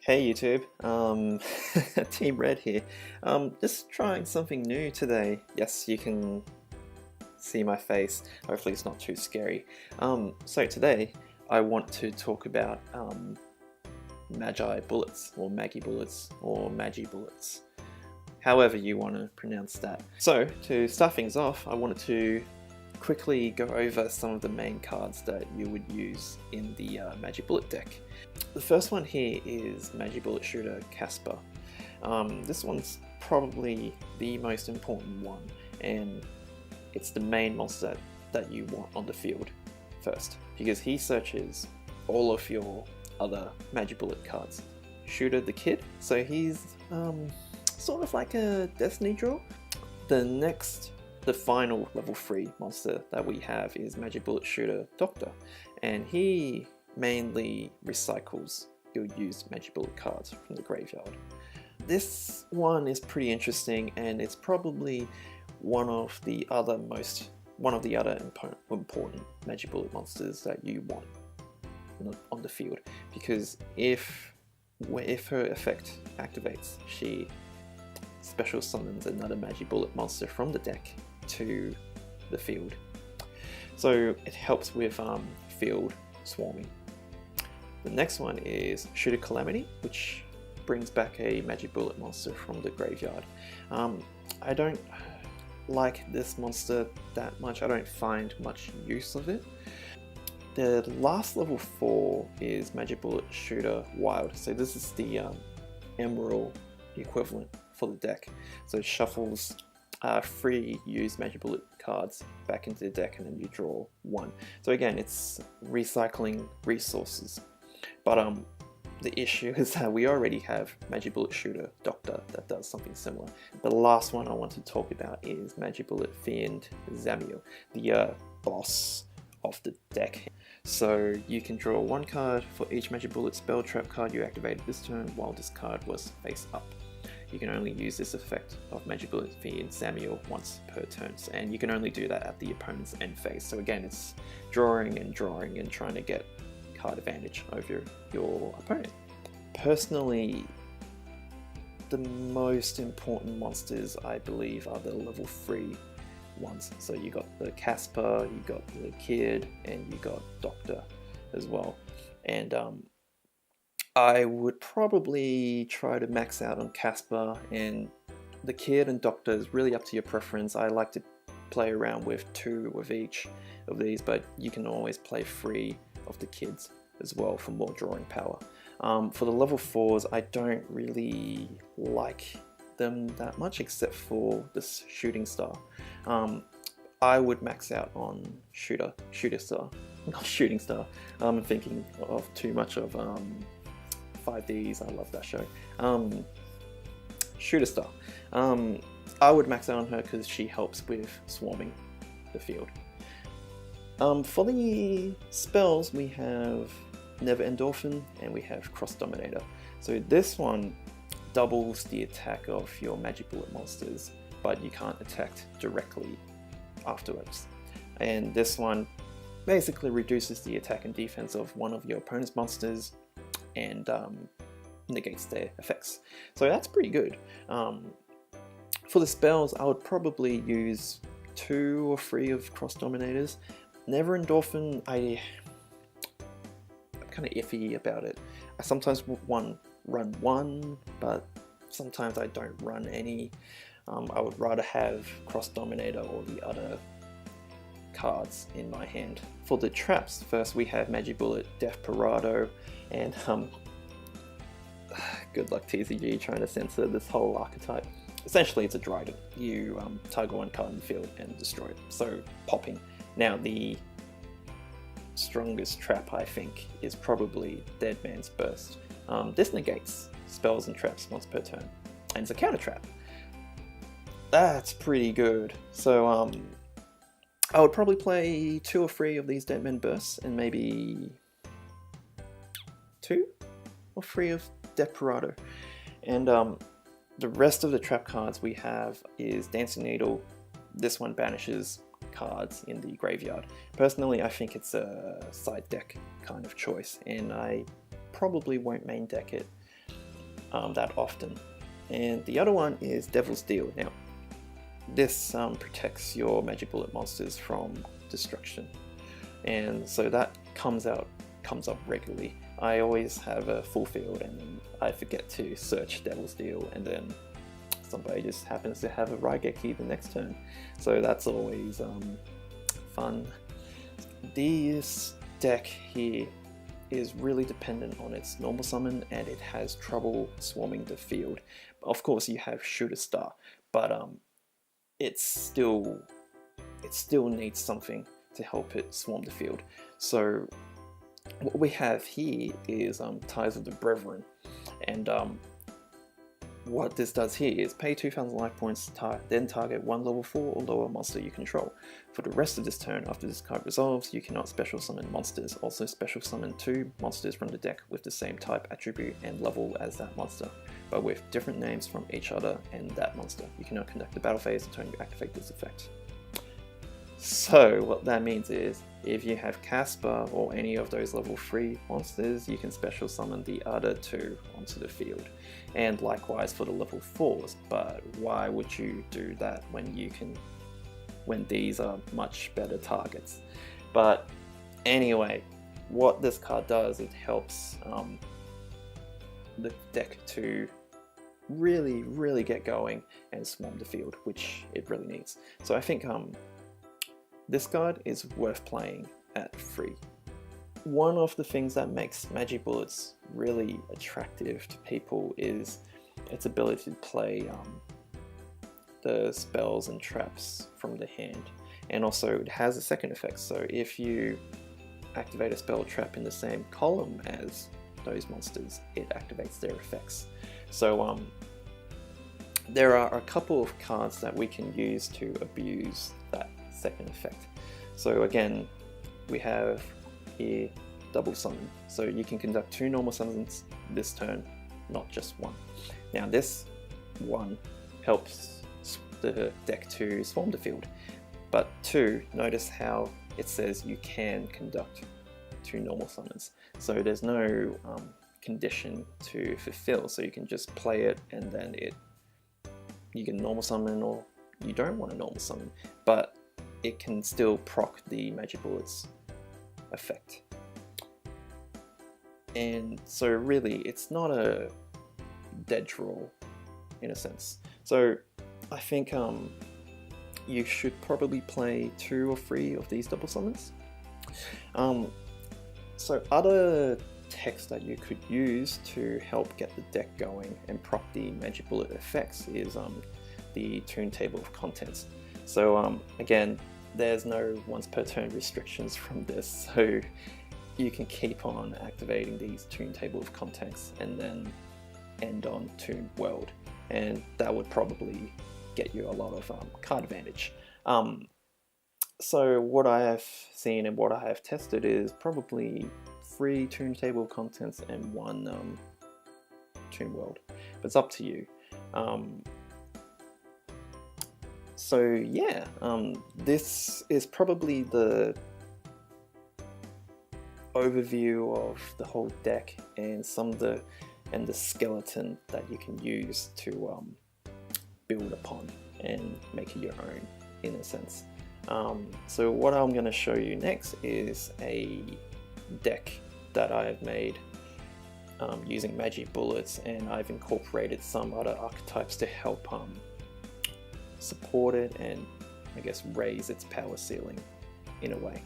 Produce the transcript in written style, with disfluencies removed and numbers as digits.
Hey YouTube, Team Red here. Just trying something new today. Yes, you can see my face. Hopefully it's not too scary. So today I want to talk about Magi bullets, or Magibulets, or Magibulets. However you want to pronounce that. So to start things off, I wanted to quickly go over some of the main cards that you would use in the Magibullet deck. The first one here is Magibullet Shooter Casper. This one's probably the most important one, and it's the main monster that you want on the field first, because he searches all of your other Magibullet cards. Shooter the Kid, so he's sort of like a Destiny draw. The final level 3 monster that we have is Magibullet Shooter Doctor, and he mainly recycles your used Magibullet cards from the graveyard. This one is pretty interesting, and it's probably one of the other important Magibullet monsters that you want on the field, because if her effect activates, she special summons another Magibullet monster from the deck to the field. So it helps with field swarming. The next one is Shooter Calamity, which brings back a Magibullet monster from the graveyard. I don't like this monster that much. I don't find much use of it. The last level 4 is Magibullet Shooter Wild. So this is the Emerald equivalent for the deck. So it shuffles 3 used Magibullet cards back into the deck, and then you draw 1. So again, it's recycling resources. But the issue is that we already have Magibullet Shooter Doctor that does something similar. The last one I want to talk about is Magibullet Fiend Zamiel, the boss of the deck. So you can draw 1 card for each Magibullet spell trap card you activated this turn while this card was face up. You can only use this effect of Magibullet Fiend Zamiel once per turn, and you can only do that at the opponent's end phase. So again, it's drawing and trying to get card advantage over your opponent. Personally, the most important monsters, I believe, are the level 3 ones. So you got the Casper, you got the Kid, and you got Doctor as well. And I would probably try to max out on Casper, and the Kid and Doctor is really up to your preference. I like to play around with 2 of each of these, but you can always play 3 of the Kids as well for more drawing power. For the level 4s, I don't really like them that much, except for this Shooting Star. I would max out on Shooter Star, not Shooting Star. I'm thinking of too much of 5Ds, I love that show. Shooter Star. I would max out on her because she helps with swarming the field. For the spells, we have Never Endorphin and we have Cross Dominator. So this one doubles the attack of your Magibullet monsters, but you can't attack directly afterwards. And this one basically reduces the attack and defense of one of your opponent's monsters and negates their effects. So that's pretty good. For the spells, I would probably use 2 or 3 of Cross Dominators. Never Endorphin, I'm kind of iffy about it. I sometimes run 1, but sometimes I don't run any. I would rather have Cross Dominator or the other cards in my hand. For the traps, first we have Magibullet Desperado, and good luck TCG trying to censor this whole archetype. Essentially it's a Dryden. You target 1 card in the field and destroy it, so popping. Now the strongest trap, I think, is probably Dead Man's Burst. This negates spells and traps once per turn, and it's a counter trap. That's pretty good. So I would probably play 2 or 3 of these Dead Man Bursts, and maybe 2 or 3 of Desperado. And the rest of the trap cards we have is Dancing Needle. This one banishes cards in the graveyard. Personally, I think it's a side deck kind of choice, and I probably won't main deck it. that often. And the other one is Devil's Deal. Now, this protects your Magibullet monsters from destruction, and so that comes up regularly. I always have a full field and then I forget to search Devil's Deal, and then somebody just happens to have a Raigeki the next turn, so that's always fun. This deck here is really dependent on its normal summon, and it has trouble swarming the field. Of course you have Shooter Star, but it still needs something to help it swarm the field. So what we have here is Ties of the Brethren, and what this does here is pay 2,000 life points, then target one level 4 or lower monster you control. For the rest of this turn, after this card resolves, you cannot special summon monsters. Also special summon 2 monsters from the deck with the same type, attribute, and level as that monster, but with different names from each other and that monster. You cannot conduct the battle phase the turn you activate this effect. So what that means is, if you have Casper or any of those level 3 monsters, you can special summon the other 2 onto the field. And likewise for the level 4s, but why would you do that when these are much better targets? But anyway, what this card does, it helps the deck to really get going and swarm the field, which it really needs. So I think this card is worth playing at free. One of the things that makes Magibullets really attractive to people is its ability to play the spells and traps from the hand, and also it has a second effect. So if you activate a spell trap in the same column as those monsters, it activates their effects. So there are a couple of cards that we can use to abuse that second effect. So again, we have here double summon, so you can conduct 2 normal summons this turn, not just 1. Now this one helps the deck to swarm the field, but 2, notice how it says you can conduct 2 normal summons, so there's no condition to fulfill, so you can just play it and then you can normal summon, or you don't want to normal summon, but it can still proc the Magibullet's effect. And so really it's not a dead draw in a sense. So I think you should probably play 2 or 3 of these double summons. So other text that you could use to help get the deck going and proc the Magibullet effects is the Toon Table of Contents. So again, there's no once per turn restrictions from this, so you can keep on activating these Toon Table of Contents and then end on Toon World, and that would probably get you a lot of card advantage. So what I have seen and what I have tested is probably 3 Toon Table of Contents and 1 Toon World, but it's up to you. So yeah, this is probably the overview of the whole deck and the skeleton that you can use to build upon and make it your own in a sense. So what I'm going to show you next is a deck that I have made using Magibullets, and I've incorporated some other archetypes to help support it and I guess raise its power ceiling in a way.